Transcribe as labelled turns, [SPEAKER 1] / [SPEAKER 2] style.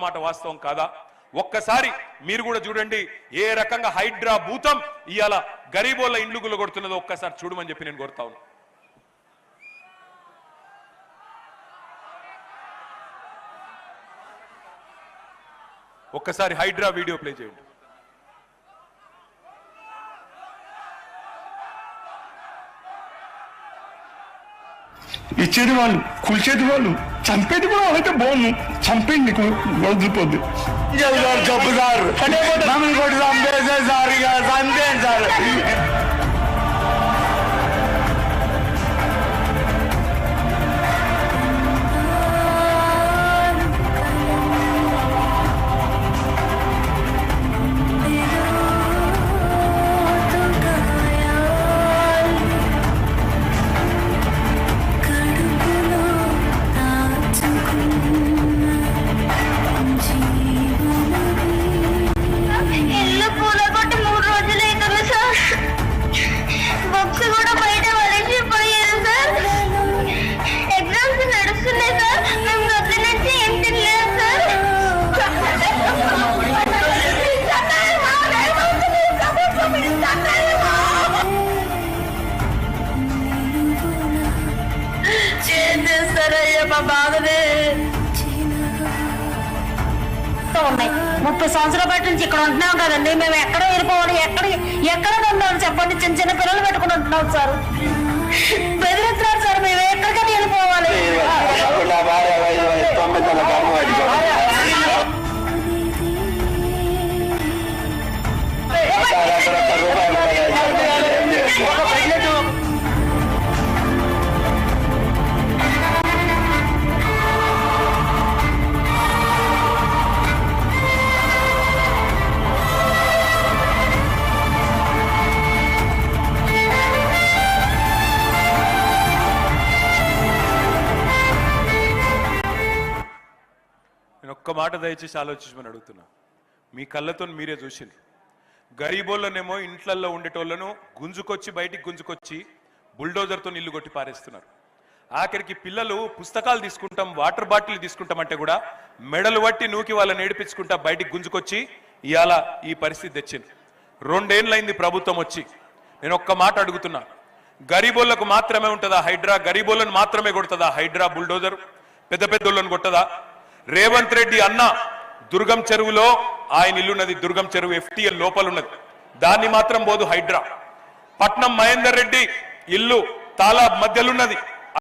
[SPEAKER 1] మాట వాస్తవం కాదా? ఒక్కసారి మీరు కూడా చూడండి ఏ రకంగా హైడ్రా భూతం ఇయాల గరీబోళ్ళ ఇండ్లు గుల్లగొడుతున్నదో ఒక్కసారి చూడమని చెప్పి నేను కోరుతా ఉన్నా. ఒక్కసారి హైడ్రా వీడియో ప్లే చేయండి.
[SPEAKER 2] ఇచ్చేది వాళ్ళు, కూల్చేది వాళ్ళు, చంపేది కూడా వాళ్ళైతే బాగుంది. చంపేయండి వదిలిపోద్ది.
[SPEAKER 3] జబ్బు సార్ మమ్మల్ని కొట్టి చంపేసే సార్, ఇక చంపేయండి సార్.
[SPEAKER 4] ఉన్నాయి 30 సంవత్సరాల బట్టి నుంచి ఇక్కడ ఉంటున్నాం కదండి. మేము ఎక్కడ వెళ్ళిపోవాలి, ఎక్కడ ఉండాలి చెప్పండి? చిన్న చిన్న పిల్లలు పెట్టుకుని ఉంటున్నాం సార్, బెదిరిస్తున్నారు సార్. మేము ఎక్కడికైనా వెళ్ళిపోవాలి.
[SPEAKER 1] ఒక్క మాట దయచేసి ఆలోచించమని అడుగుతున్నా. మీ కళ్ళతో మీరే చూసింది. గరీబోళ్ళనేమో ఇంట్లల్లో ఉండేటోళ్లను బయటికి గుంజుకొచ్చి బుల్డోజర్తో ఇల్లు కొట్టి పారేస్తున్నారు. ఆఖరికి పిల్లలు పుస్తకాలు తీసుకుంటాం, వాటర్ బాటిల్ తీసుకుంటామంటే కూడా మెడలు పట్టి నూకి వాళ్ళని ఏడిపించుకుంటా బయటికి గుంజుకొచ్చి ఇవాళ ఈ పరిస్థితి తెచ్చింది. 2 ఏళ్ళైంది ప్రభుత్వం వచ్చి. నేను ఒక్క మాట అడుగుతున్నా, గరీబోళ్లకు మాత్రమే ఉంటుందా హైడ్రా? గరీబోళ్ళను మాత్రమే కొడుతుందా హైడ్రా బుల్డోజర్? పెద్ద పెద్దోళ్ళను కొట్టదా? రేవంత్ రెడ్డి అన్న దుర్గం చెరువులో ఆయన ఇల్లున్నది, దుర్గం చెరువు FTL లోపల ఉన్నది, దాన్ని మాత్రం పోదు హైడ్రా. పట్నం మహేందర్ రెడ్డి ఇల్లు తాలాబ్ మధ్యలున్నది,